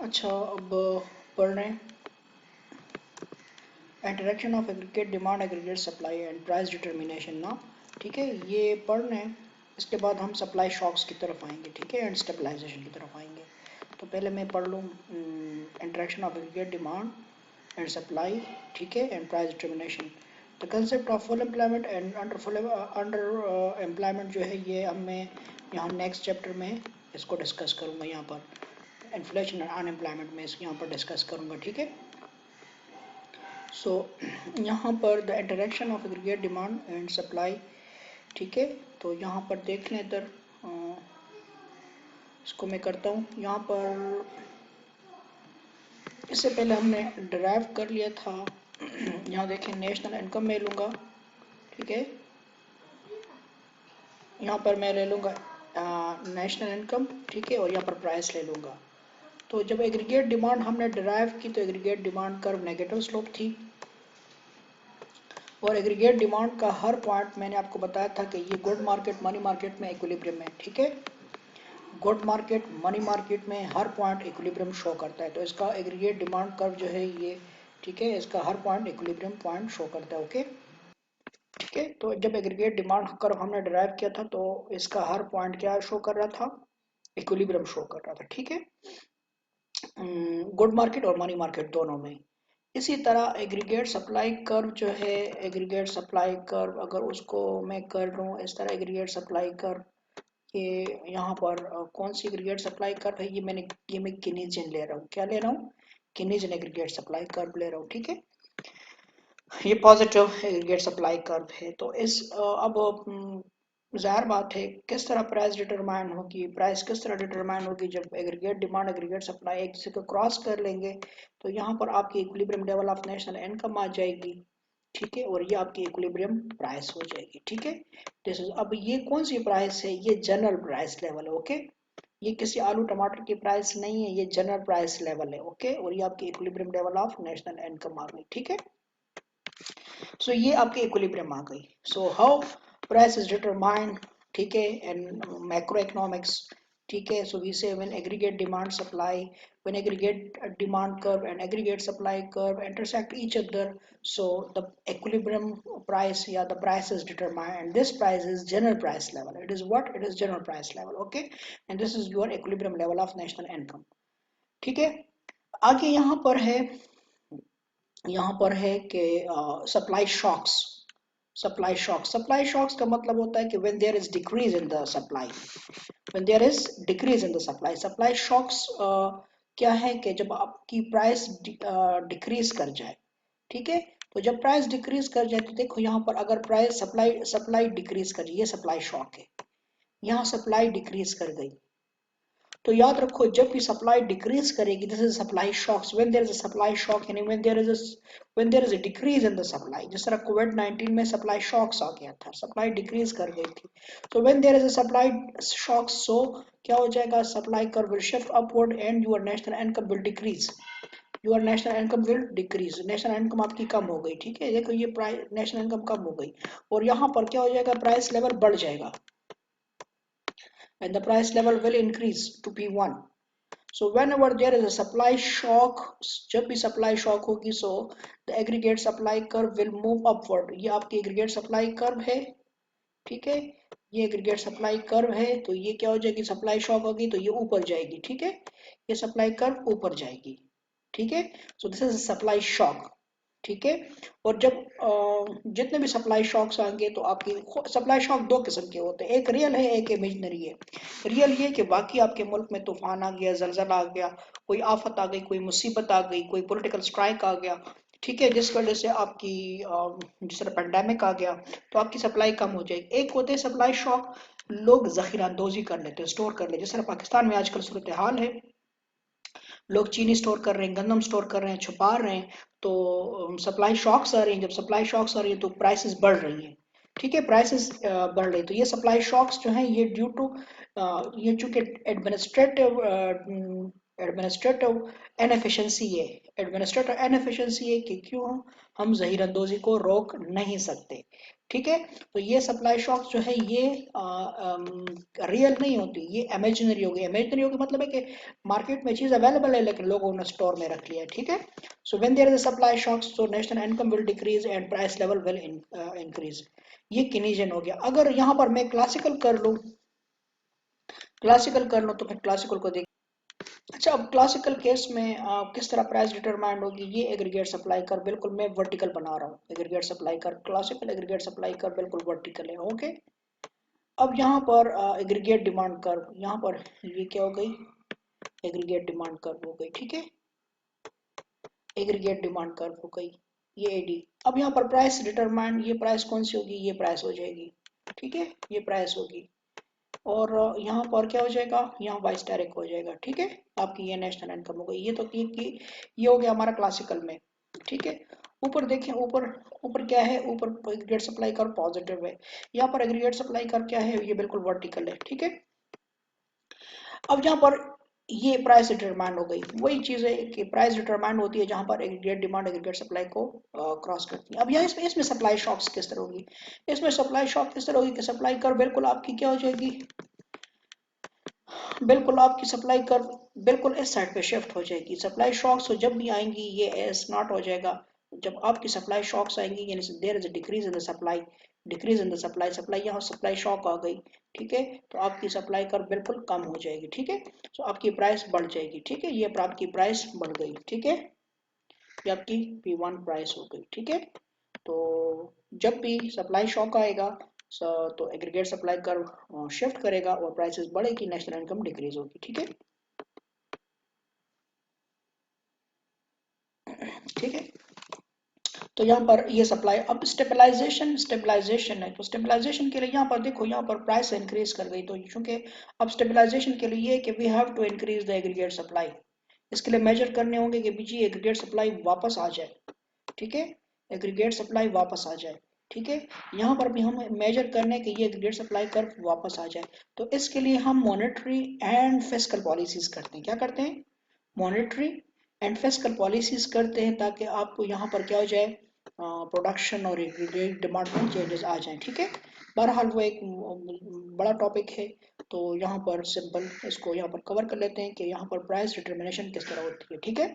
अच्छा, अब पढ़ रहे हैं interaction of aggregate demand, aggregate supply and price determination ना। ठीक है, ये पढ़ रहे हैं। इसके बाद हम सप्लाई शॉक्स की तरफ आएंगे, ठीक है, एंड स्टेबलाइजेशन की तरफ आएंगे। तो पहले मैं पढ़ लूँ interaction of aggregate demand and supply, ठीक है, and price determination. The concept of full employment and under employment जो है ये अब मैं यहाँ नेक्स्ट चैप्टर में इसको डिस्कस करूँगा। यहाँ पर इन्फ्लेशन एंड अनएम्प्लॉयमेंट में यहाँ पर डिस्कस करूँगा, ठीक है। सो यहाँ पर the interaction of aggregate demand and supply, ठीक है। तो यहाँ पर देख लें इधर, इसको मैं करता हूँ यहाँ पर। इससे पहले हमने डिराइव कर लिया था। यहाँ देखें, नेशनल इनकम में लूँगा, ठीक है। यहाँ पर मैं ले लूँगा नेशनल इनकम, ठीक है, और यहाँ पर प्राइस ले लूँगा। तो जब एग्रीगेट डिमांड हमने डिराइव की तो aggregate demand curve negative slope थी, और एग्रीगेट डिमांड का हर पॉइंट मैंने आपको बताया था कि ये गुड मार्केट मनी मार्केट में इक्विलिब्रियम है, ठीक है। गुड मार्केट मनी मार्केट में हर पॉइंट इक्विलिब्रियम शो करता है। तो इसका एग्रीगेट डिमांड कर्व जो है ये, ठीक है, इसका हर पॉइंट इक्विलिब्रियम पॉइंट शो करता है, ओके, ठीक है। तो जब एग्रीगेट डिमांड कर्व हमने डिराइव किया था तो इसका हर पॉइंट क्या शो कर रहा था, इक्विलिब्रियम शो कर रहा था, ठीक है, गुड मार्केट और मनी मार्केट दोनों में। इसी तरह एग्रीगेट सप्लाई कर्व जो है, एग्रीगेट सप्लाई कर्व अगर उसको मैं कर लूँ इस तरह, एग्रीगेट सप्लाई कर्व ये यहाँ पर कौन सी एग्रीगेट सप्लाई कर्व है, ये मैं किनीजन ले रहा हूँ। क्या ले रहा हूँ? किनीजन एग्रीगेट सप्लाई कर्व ले रहा हूँ, ठीक है। ये पॉजिटिव एग्रीगेट सप्लाई कर्व है। तो इस अब जाहिर बात है किस तरह प्राइस डिटरमाइन होगी, प्राइस किस तरह डिटरमाइन होगी जब एग्रीगेट डिमांड एग्रीगेट सप्लाई एक दूसरे को क्रॉस कर लेंगे। तो यहाँ पर आपकी equilibrium level of national income आ जाएगी, ठीक है, और ये आपकी इक्विलिब्रियम प्राइस हो जाएगी, ठीक है। दिस इज, अब ये कौन सी प्राइस है, ये जनरल प्राइस लेवल है, ओके। ये किसी आलू टमाटर की प्राइस नहीं है, ये जनरल प्राइस लेवल है, ओके, और ये आपकी equilibrium level of national income आ गई, ठीक है। सो ये आपके इक्विलिब्रियम आ गई। So how price is determined, ठीक है, एंड मैक्रो इकोनॉमिक्स, ठीक है। So we say when aggregate demand supply, when aggregate demand curve and aggregate supply curve intersect each other, so the equilibrium price, yeah, the price is determined, and this price is general price level. It is what? It is general price level, okay, and this is your equilibrium level of national income, ठीक है। आगे यहाँ पर है कि supply shocks. Supply shocks का मतलब होता है कि when there is decrease in the supply, when there is decrease in the supply. Supply shocks क्या है कि जब आपकी प्राइस डिक्रीज कर जाए, ठीक है। तो जब प्राइस डिक्रीज कर जाए तो देखो यहाँ पर अगर प्राइस सप्लाई सप्लाई डिक्रीज कर, ये सप्लाई शॉक है, यहाँ सप्लाई डिक्रीज कर गई। तो याद रखो जब भी सप्लाई डिक्रीज करेगी, this is supply shocks. When there is a supply shock यानी when there is a decrease in the supply, जिस तरह कोविड-19 में सप्लाई शॉक्स आ गया था, सप्लाई डिक्रीज कर गई थी। तो when there is a supply shocks, so क्या हो जाएगा, supply curve will shift upward and your national income will decrease, your national income will decrease. National income आपकी कम हो गई, ठीक है, देखो ये प्राइस नेशनल इनकम कम हो गई, और यहाँ पर क्या हो जाएगा, प्राइस लेवल बढ़ जाएगा, and the price level will increase to P1. So whenever there is a supply shock, जब भी supply shock होगी, so the aggregate supply curve will move upward. ये आपकी aggregate supply curve है, ठीक है, ये aggregate supply curve है। तो ये क्या हो जाएगी, supply shock होगी तो ये ऊपर जाएगी, ठीक है, ये supply curve ऊपर जाएगी, ठीक है। So this is a supply shock, ठीक है। और जब जितने भी सप्लाई शॉक्स आएंगे तो आपकी सप्लाई शॉक दो किस्म के होते हैं, एक रियल है, एक इमेजिनरी है। रियल ये कि वाकई आपके मुल्क में तूफान आ गया, जलजला आ गया, कोई आफत आ गई, कोई मुसीबत आ गई, कोई पॉलिटिकल स्ट्राइक आ गया, ठीक है, जिस वजह से आपकी जिस तरह पेंडेमिक आ गया तो आपकी सप्लाई कम हो जाएगी। एक होते हैं सप्लाई शॉक, लोग जखीरा अंदोजी कर लेते हैं, स्टोर कर लेते हैं, जिस तरह पाकिस्तान में आजकल सूरत हाल है, लोग चीनी स्टोर कर रहे हैं, गंदम स्टोर कर रहे हैं, छुपा रहे हैं। तो सप्लाई शॉक्स आ रही हैं, जब सप्लाई शॉक्स आ रही है तो प्राइसेस बढ़ रही हैं, ठीक है, प्राइसेस बढ़ रही है। तो ये सप्लाई शॉक्स जो हैं ये ड्यू टू ये चूंकि एडमिनिस्ट्रेटिव इनएफिशिएंसी है, एडमिनिस्ट्रेटिव इनएफिशिएंसी है कि क्यों हम जहीर अंदोजी को रोक नहीं सकते, ठीक है। तो ये सप्लाई शॉक्स जो है ये रियल नहीं होती, ये इमेजिनरी होगी। इमेजिनरी होगी मतलब है कि मार्केट में चीज अवेलेबल है लेकिन लोगों ने स्टोर में रख लिया है, ठीक है। So when there is a supply shocks so national income will decrease and price level will increase. ये किनीजन हो गया। अगर यहाँ पर मैं क्लासिकल कर लूँ, क्लासिकल कर लूँ तो फिर क्लासिकल को देख। अच्छा, अब क्लासिकल केस में किस तरह प्राइस डिटरमाइंड होगी, ये एग्रीगेट सप्लाई कर बिल्कुल मैं वर्टिकल बना रहा हूँ। एग्रीगेट सप्लाई कर क्लासिकल, एग्रीगेट सप्लाई कर बिल्कुल वर्टिकल है, ओके। अब यहाँ पर एग्रीगेट डिमांड कर्व, यहाँ पर ये क्या हो गई, एग्रीगेट डिमांड कर्व हो गई, ठीक है। एग्रीगेट डिमांड कर्व हो गई, ये एडी। अब यहाँ पर प्राइस डिटरमाइंड, ये प्राइस कौन सी होगी, ये प्राइस हो जाएगी, ठीक है, ये प्राइस होगी। और यहाँ पर क्या हो जाएगा, यहाँ वाइस डायरेक्ट हो जाएगा, ठीक है। आपकी ये नेशनल इनकम हो गई। ये तो ये हो गया हमारा क्लासिकल में, ठीक है। ऊपर देखें, ऊपर ऊपर क्या है, ऊपर एग्रीगेट सप्लाई कर पॉजिटिव है, यहाँ पर एग्रीगेट सप्लाई कर क्या है, ये बिल्कुल वर्टिकल है, ठीक है। अब यहाँ पर ये प्राइस डिटरमाइंड हो गई। वही चीज है कि प्राइस डिटरमाइंड होती है जहां पर एग्रीगेट डिमांड एग्रीगेट सप्लाई को क्रॉस करती है। अब यहाँ इसमें सप्लाई शॉक्स किस तरह होगी, इसमें सप्लाई शॉक किस तरह होगी कि सप्लाई कर बिल्कुल आपकी क्या हो जाएगी, बिल्कुल आपकी सप्लाई कर बिल्कुल इस साइड पे शिफ्ट हो जाएगी। सप्लाई शॉक्स तो जब भी आएंगी ये एस नॉट हो जाएगा। जब आपकी सप्लाई शॉक्स आएंगी यानी there is a decrease in the supply, decrease in the supply, supply यहाँ सप्लाई शॉक आ गई, ठीक है। तो आपकी सप्लाई कर बिल्कुल कम हो जाएगी, ठीक है। तो आपकी प्राइस बढ़ जाएगी, ठीक है। ये आपकी प्राइस बढ़ गई, ठीक है। ये आपकी P1 प्राइस हो गई, ठीक है। तो जब भी सप्लाई शॉक आएगा तो एग्रीगेट सप्लाई कर्व शिफ्ट करेगा और प्राइसेस बढ़ेगी, नेशनल इनकम डिक्रीज होगी, ठीक है, ठीक है। तो यहाँ पर ये सप्लाई, अब स्टेबलाइजेशन, स्टेबलाइजेशन है तो स्टेबलाइजेशन के लिए यहाँ पर देखो, यहाँ पर प्राइस इंक्रीज कर गई तो चूंकि अब स्टेबलाइजेशन के लिए ये कि we have to increase the aggregate supply. इसके लिए मेजर करने होंगे कि बीजी एग्रीगेट सप्लाई वापस आ जाए, ठीक है, एग्रीगेट सप्लाई वापस आ जाए, ठीक है। यहाँ पर भी हम मेजर करने कि ये एग्रीगेट सप्लाई कर्व वापस आ जाए। तो इसके लिए हम मॉनेटरी एंड फिस्कल पॉलिसीज करते हैं। क्या करते हैं, मॉनेटरी एंड फिस्कल पॉलिसीज करते हैं ताकि आपको यहाँ पर क्या हो जाए, प्रोडक्शन और एग्रीगेट डिमांड में चेंजेस आ जाएं, ठीक है। बहरहाल वो एक बड़ा टॉपिक है, तो यहाँ पर सिंपल इसको यहाँ पर कवर कर लेते हैं कि यहाँ पर प्राइस डिटर्मिनेशन किस तरह होती है, ठीक है।